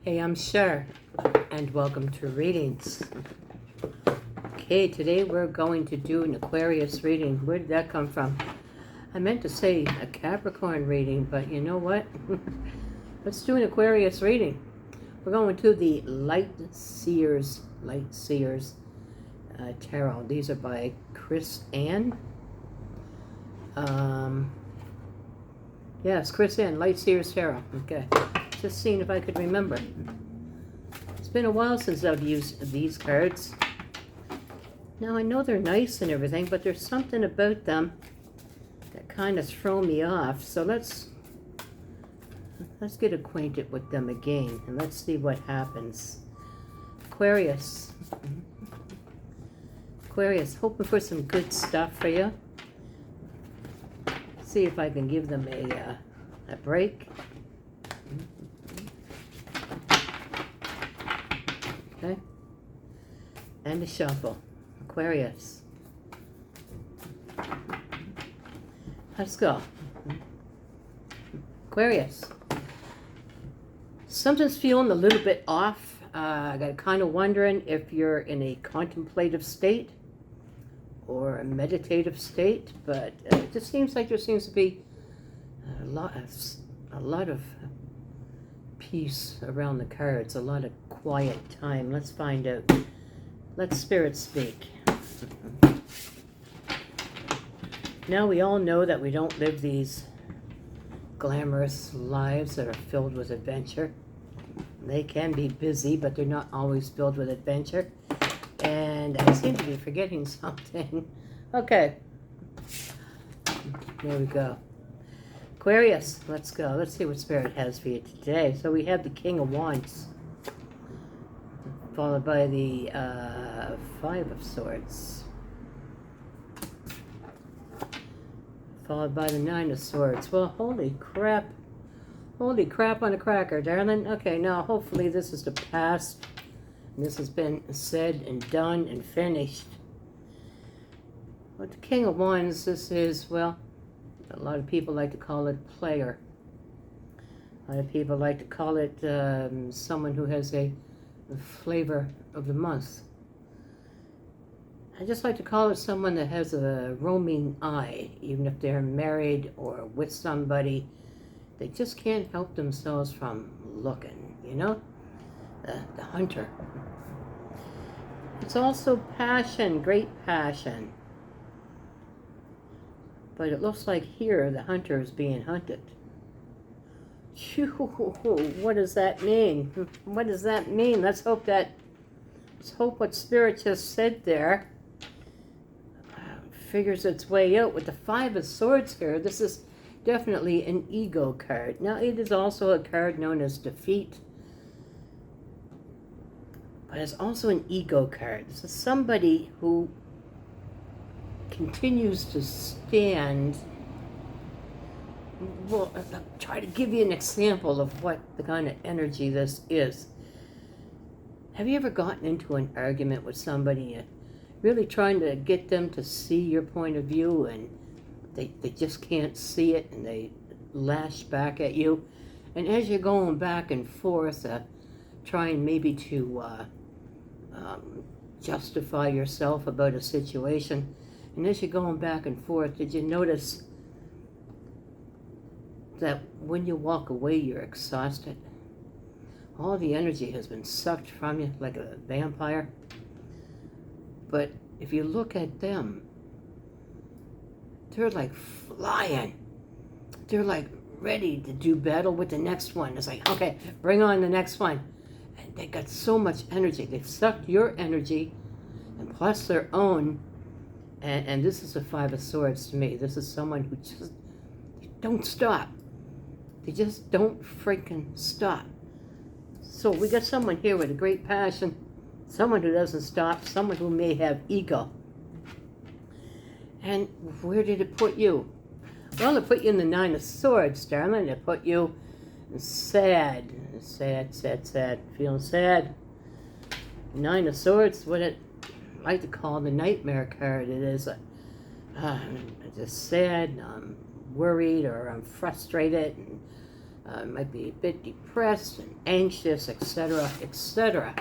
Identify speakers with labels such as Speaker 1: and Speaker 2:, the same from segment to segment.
Speaker 1: Hey, I'm Cher, and welcome to Readings. Okay, today we're going to do an Aquarius reading. Where did that come from? I meant to say a Capricorn reading, but you know what? Let's do an Aquarius reading. We're going to the Light Seers Tarot. These are by Chris Ann. Yes, Chris Ann, Light Seers Tarot. Okay. Just seeing if I could remember. It's been a while since I've used these cards. Now I know they're nice and everything, but there's something about them that kind of throw me off. So let's get acquainted with them again and let's see what happens. Aquarius. Aquarius, hoping for some good stuff for you. See if I can give them a break. Okay, and a shuffle. Aquarius. Let's go. Aquarius. Something's feeling a little bit off. I got kind of wondering if you're in a contemplative state or a meditative state, but it just seems like there seems to be a lot of peace around the cards, a lot of quiet time. Let's find out. Let Spirit speak. Now we all know that we don't live these glamorous lives that are filled with adventure. They can be busy, but they're not always filled with adventure. And I seem to be forgetting something. Okay. There we go. Aquarius, let's go. Let's see what Spirit has for you today. So we have the King of Wands, followed by the Five of Swords, followed by the Nine of Swords. Well, holy crap on a cracker, darling. Okay, now hopefully this is the past. This has been said and done and finished. But the King of Wands, this is, well, a lot of people like to call it player. A lot of people like to call it someone who has a flavor of the month. I just like to call it someone that has a roaming eye, even if they're married or with somebody. They just can't help themselves from looking, you know? The hunter. It's also passion, great passion. But it looks like here the hunter is being hunted. Phew, what does that mean? What does that mean? Let's hope what Spirit just said there figures its way out. With the Five of Swords here, this is definitely an ego card. Now, it is also a card known as defeat, but it's also an ego card. This is somebody who continues to stand. Well, I'll try to give you an example of what the kind of energy this is. Have you ever gotten into an argument with somebody, really trying to get them to see your point of view, and they just can't see it, and they lash back at you? And as you're going back and forth, trying maybe to justify yourself about a situation, and as you're going back and forth, did you notice that when you walk away, you're exhausted? All the energy has been sucked from you like a vampire. But if you look at them, they're like flying. They're like ready to do battle with the next one. It's like, okay, bring on the next one. And they got so much energy. They've sucked your energy and plus their own. And this is a Five of Swords to me. This is someone who just don't stop. They just don't freaking stop. So we got someone here with a great passion, someone who doesn't stop, someone who may have ego. And where did it put you? Well, it put you in the Nine of Swords, darling. It put you sad, feeling sad. Nine of Swords, what I like to call the nightmare card. It is just sad, I'm worried, or I'm frustrated, and Might be a bit depressed and anxious, etc., etc.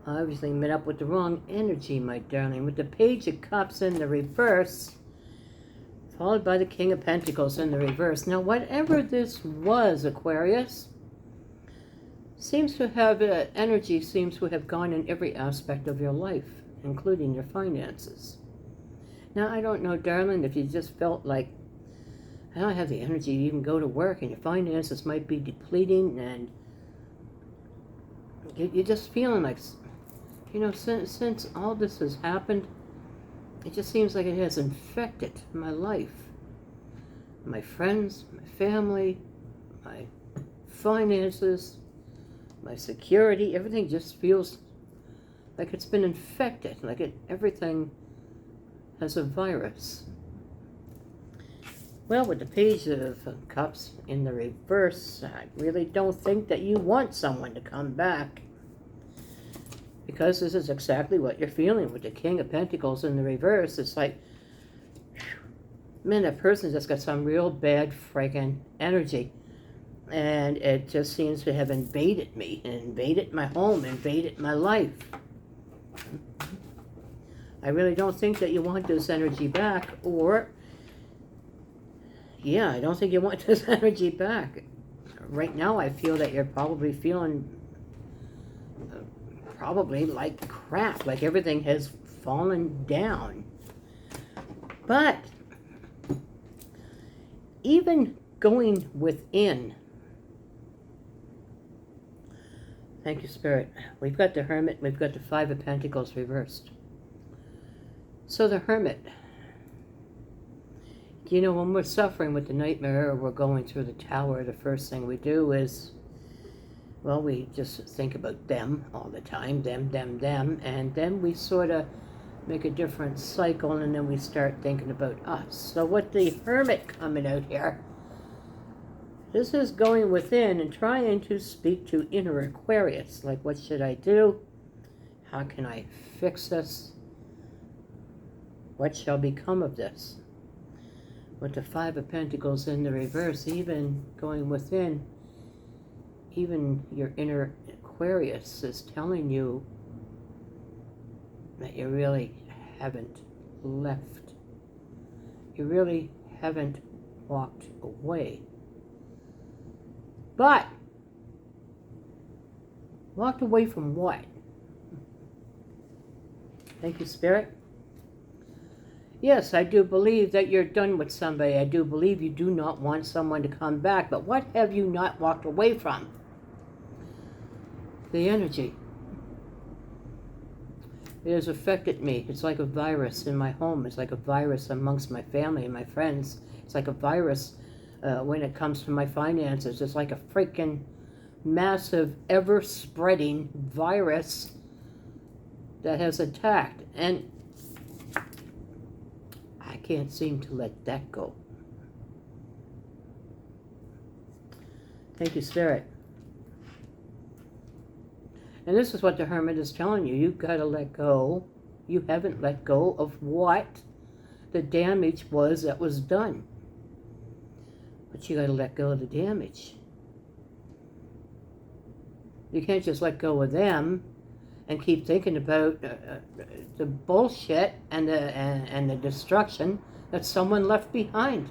Speaker 1: Obviously met up with the wrong energy, my darling. With the Page of Cups in the reverse, followed by the King of Pentacles in the reverse. Now, whatever this was, Aquarius, seems to have, energy seems to have gone in every aspect of your life, including your finances. Now, I don't know, darling, if you just felt like, I don't have the energy to even go to work, and your finances might be depleting, and you're just feeling like, you know, since all this has happened, it just seems like it has infected my life, my friends, my family, my finances, my security. Everything just feels like it's been infected, like everything has a virus. Well, with the Page of Cups in the reverse, I really don't think that you want someone to come back, because this is exactly what you're feeling with the King of Pentacles in the reverse. It's like, man, that person just got some real bad friggin' energy. And it just seems to have invaded me, invaded my home, invaded my life. I really don't think that you want this energy back, or, yeah, I don't think you want this energy back. Right now, I feel that you're probably feeling probably like crap, like everything has fallen down. But even going within, thank you, Spirit, we've got the Hermit, we've got the Five of Pentacles reversed. So the Hermit, you know, when we're suffering with the nightmare or we're going through the tower, the first thing we do is, well, we just think about them all the time, them, and then we sort of make a different cycle, and then we start thinking about us. So what the Hermit coming out here, this is going within and trying to speak to inner Aquarius, like, what should I do? How can I fix this? What shall become of this? With the Five of Pentacles in the reverse, even going within, even your inner Aquarius is telling you that you really haven't left. You really haven't walked away. But, walked away from what? Thank you, Spirit. Yes, I do believe that you're done with somebody. I do believe you do not want someone to come back. But what have you not walked away from? The energy. It has affected me. It's like a virus in my home. It's like a virus amongst my family and my friends. It's like a virus when it comes to my finances. It's like a freaking massive, ever-spreading virus that has attacked. And I can't seem to let that go. Thank you, Spirit. And this is what the Hermit is telling you. You've got to let go. You haven't let go of what the damage was that was done. But you got to let go of the damage. You can't just let go of them and keep thinking about the bullshit and the destruction that someone left behind.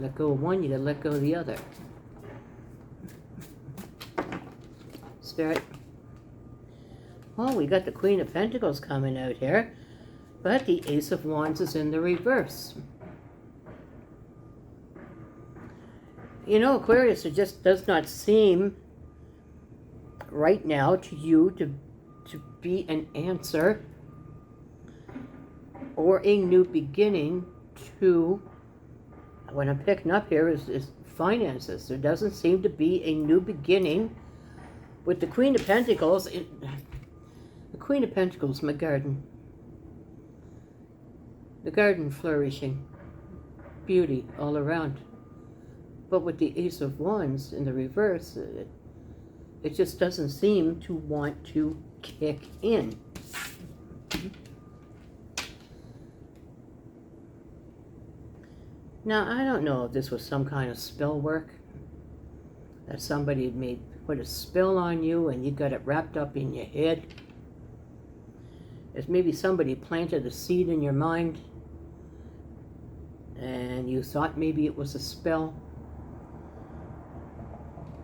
Speaker 1: Let go of one, you got to let go of the other. Spirit. Well, we got the Queen of Pentacles coming out here, but the Ace of Wands is in the reverse. You know, Aquarius, it just does not seem right now to you to be an answer or a new beginning to, what I'm picking up here is finances. There doesn't seem to be a new beginning with the Queen of Pentacles. The Queen of Pentacles, my garden. The garden flourishing. Beauty all around. But with the Ace of Wands in the reverse, it just doesn't seem to want to kick in. Now, I don't know if this was some kind of spell work, that somebody made put a spell on you and you got it wrapped up in your head. It's maybe somebody planted a seed in your mind and you thought maybe it was a spell.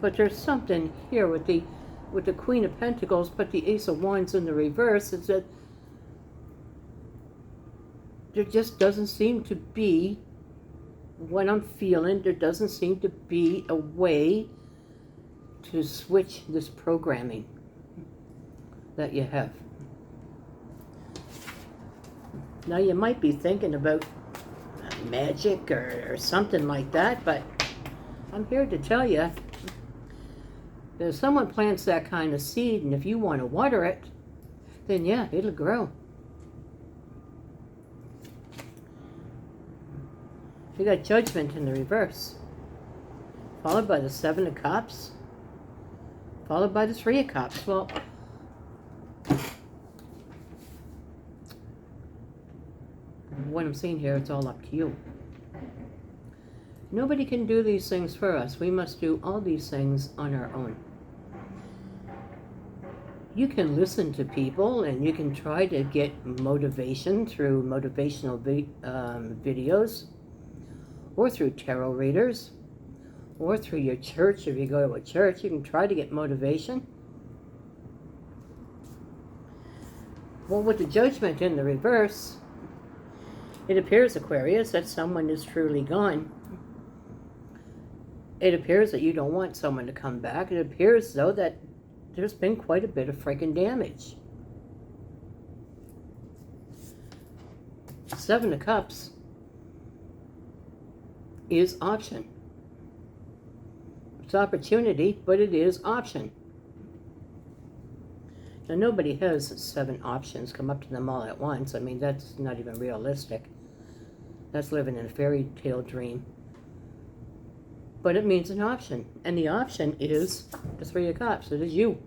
Speaker 1: But there's something here with the Queen of Pentacles, but the Ace of Wands in the reverse. Is that there just doesn't seem to be what I'm feeling. There doesn't seem to be a way to switch this programming that you have. Now you might be thinking about magic or something like that, but I'm here to tell you that if someone plants that kind of seed, and if you want to water it, then yeah, it'll grow. You got Judgment in the reverse, followed by the Seven of Cups, followed by the Three of Cups. Well, what I'm saying here, it's all up to you. Nobody can do these things for us. We must do all these things on our own. You can listen to people and you can try to get motivation through motivational videos, or through tarot readers, or through your church. If you go to a church, you can try to get motivation. Well, with the Judgment in the reverse, it appears, Aquarius, that someone is truly gone. It appears that you don't want someone to come back. It appears, though, that there's been quite a bit of freaking damage. Seven of Cups is option. It's opportunity, but it is option. Now, nobody has 7 options come up to them all at once. I mean, that's not even realistic. That's living in a fairy tale dream. But it means an option. And the option is the Three of Cups. It is you.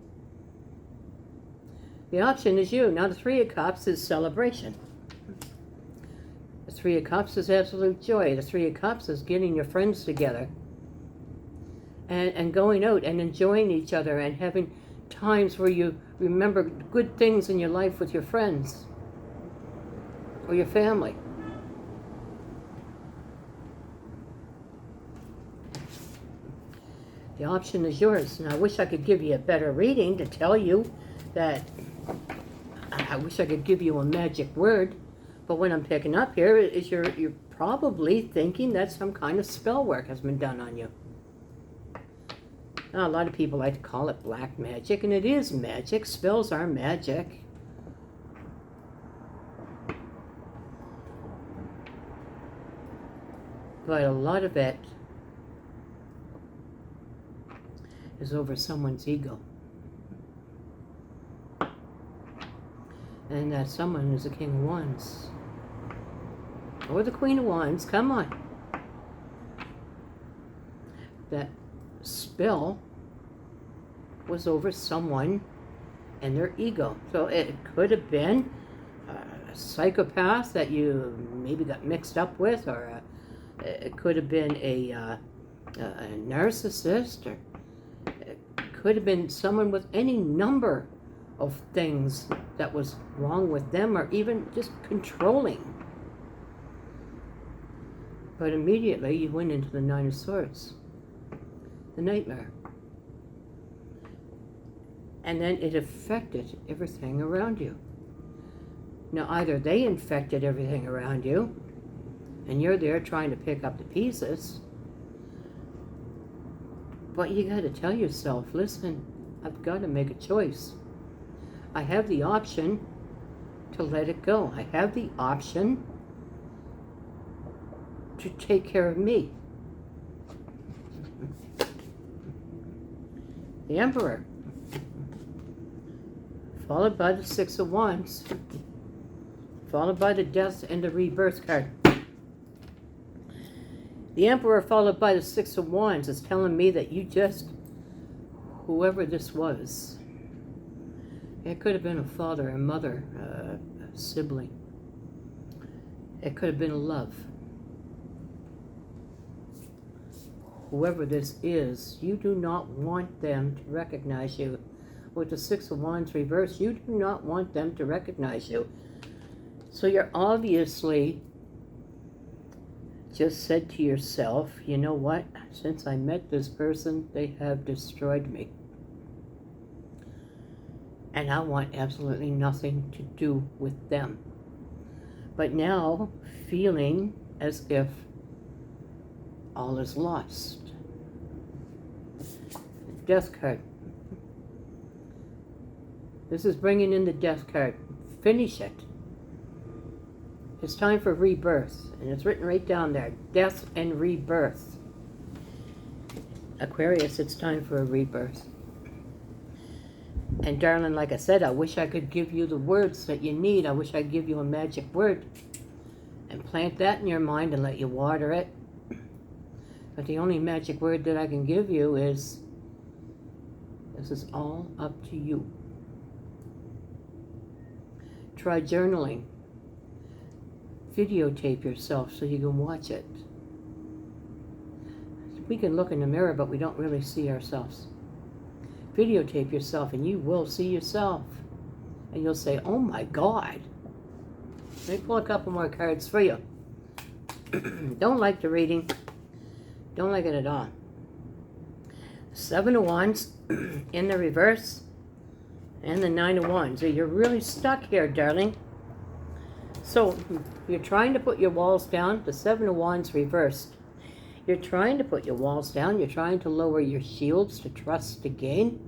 Speaker 1: The option is you. Now, the Three of Cups is celebration. The Three of Cups is absolute joy. The Three of Cups is getting your friends together and going out and enjoying each other and having times where you remember good things in your life with your friends or your family. The option is yours. And I wish I could give you a better reading to tell you that. I wish I could give you a magic word, but what I'm picking up here is you're probably thinking that some kind of spell work has been done on you. Now, a lot of people like to call it black magic, and it is magic. Spells are magic. But a lot of it is over someone's ego. And that someone is the King of Wands. Or the Queen of Wands. Come on. That spell was over someone and their ego. So it could have been a psychopath that you maybe got mixed up with, or it could have been a narcissist, or it could have been someone with any number of things that was wrong with them, or even just controlling. But immediately you went into the Nine of Swords, the nightmare. And then it affected everything around you. Now, either they infected everything around you, and you're there trying to pick up the pieces, but you got to tell yourself, listen, I've got to make a choice. I have the option to let it go. I have the option to take care of me. The Emperor, followed by the Six of Wands, followed by the Death and the Rebirth card. The Emperor followed by the Six of Wands is telling me that you just, whoever this was, it could have been a father, a mother, a sibling. It could have been a love. whoever this is, you do not want them to recognize you. With the Six of Wands reversed, you do not want them to recognize you. So you're obviously just said to yourself, you know what? Since I met this person, they have destroyed me. And I want absolutely nothing to do with them. But now, feeling as if all is lost. Death card. This is bringing in the Death card. Finish it. It's time for rebirth. And it's written right down there. Death and rebirth. Aquarius, it's time for a rebirth. And darling, like I said, I wish I could give you the words that you need. I wish I could give you a magic word. And plant that in your mind and let you water it. But the only magic word that I can give you is, this is all up to you. Try journaling. Videotape yourself so you can watch it. We can look in the mirror, but we don't really see ourselves. Videotape yourself and you will see yourself. And you'll say, oh my God. Let me pull a couple more cards for you. Don't like the reading. Don't like it at all. Seven of Wands in the reverse. And the Nine of Wands. So you're really stuck here, darling. So you're trying to put your walls down. The Seven of Wands reversed. You're trying to put your walls down. You're trying to lower your shields to trust again.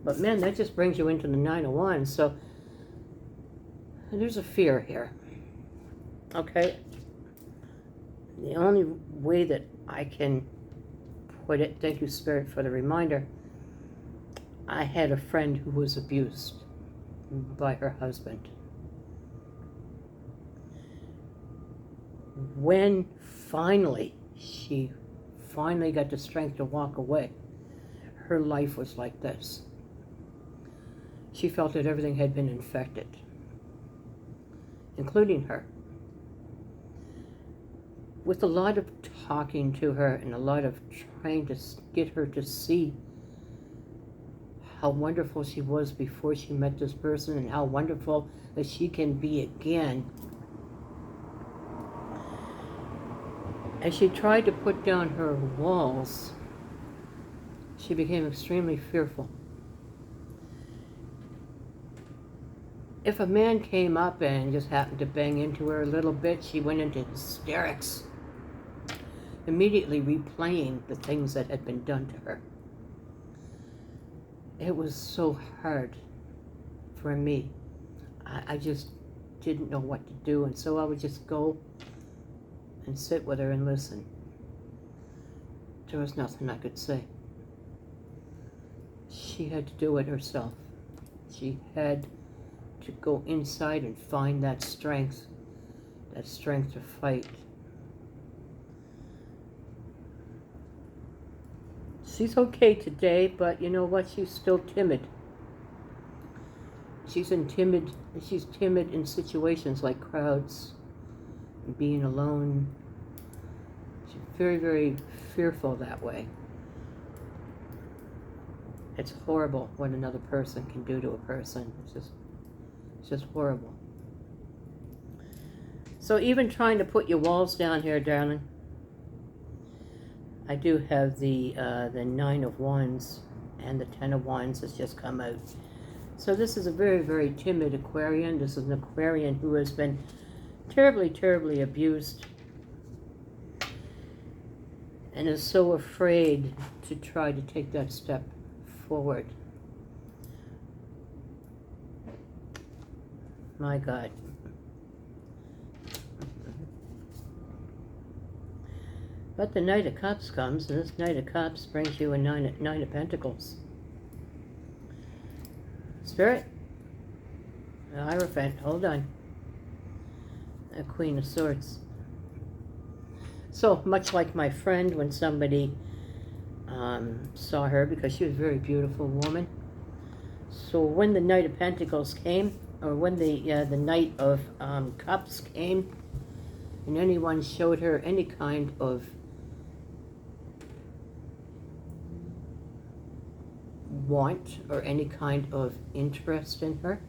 Speaker 1: But man, that just brings you into the Nine of Wands. So there's a fear here. Okay? The only way that I can put it, thank you Spirit for the reminder, I had a friend who was abused by her husband. When finally she got the strength to walk away, her life was like this. She felt that everything had been infected, including her. With a lot of talking to her and a lot of trying to get her to see how wonderful she was before she met this person and how wonderful that she can be again. As she tried to put down her walls, she became extremely fearful. If a man came up and just happened to bang into her a little bit, she went into hysterics, immediately replaying the things that had been done to her. It was so hard for me. I just didn't know what to do, and so I would just go and sit with her and listen. There was nothing I could say. She had to do it herself. She had to go inside and find that strength to fight. She's okay today, but you know what? She's still timid. She's timid in situations like crowds, and being alone. She's very, very fearful that way. It's horrible what another person can do to a person. It's just horrible. So even trying to put your walls down here, darling, I do have the Nine of Wands and the Ten of Wands has just come out. So this is a very, very timid Aquarian. This is an Aquarian who has been terribly, terribly abused and is so afraid to try to take that step forward. My God. But the Knight of Cups comes, and this Knight of Cups brings you a Nine of Pentacles. Spirit? The Hierophant, hold on. A Queen of Swords. So, much like my friend, when somebody saw her, because she was a very beautiful woman. So when the Knight of Pentacles came, or when the Knight of Cups came, and anyone showed her any kind of want or any kind of interest in her.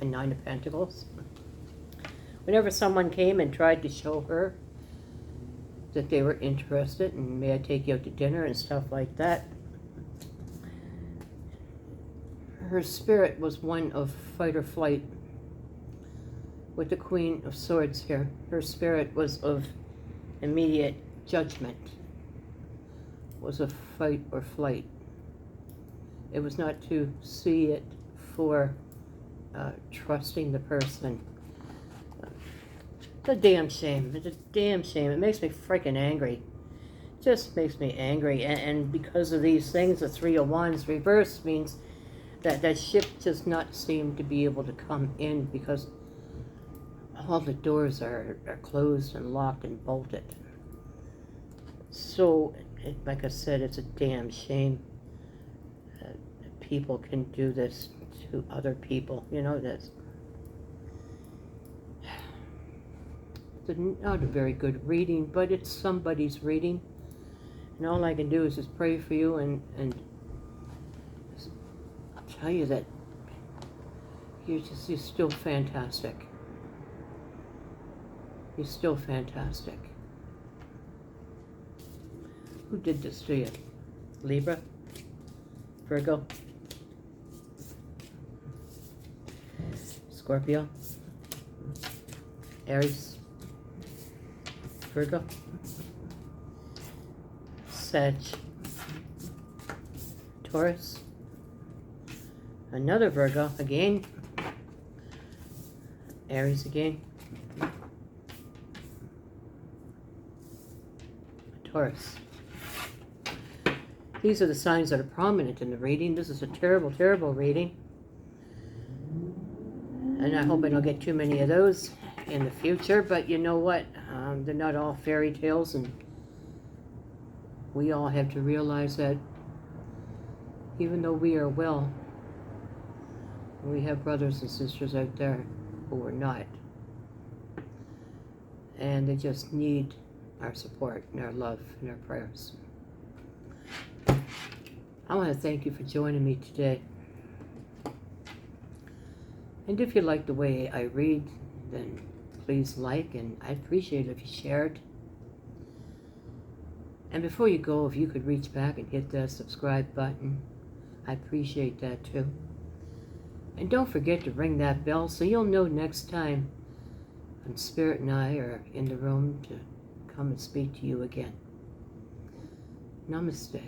Speaker 1: A Nine of Pentacles. Whenever someone came and tried to show her that they were interested and may I take you out to dinner and stuff like that, her spirit was one of fight or flight. With the Queen of Swords here, her spirit was of immediate judgment, was a fight or flight. It was not to see it for trusting the person. It's a damn shame. It's a damn shame. It makes me freaking angry. It just makes me angry. And because of these things, the Three of Wands reversed means that that ship does not seem to be able to come in because all the doors are closed and locked and bolted. So, like I said, it's a damn shame that people can do this to other people. You know this. It's not a very good reading, but it's somebody's reading. And all I can do is just pray for you and tell you that you're still fantastic. You're still fantastic. Who did this to you? Libra? Virgo? Scorpio? Aries? Virgo? Sag? Taurus? Another Virgo again? Aries again? Taurus. These are the signs that are prominent in the reading. This is a terrible, terrible reading. And I hope I don't get too many of those in the future. But you know what? They're not all fairy tales. And we all have to realize that even though we are well, we have brothers and sisters out there who are not. And they just need our support and our love and our prayers. I want to thank you for joining me today. And if you like the way I read, then please like, and I'd appreciate it if you shared. And before you go, if you could reach back and hit that subscribe button, I appreciate that too. And don't forget to ring that bell so you'll know next time when Spirit and I are in the room to come and speak to you again. Namaste.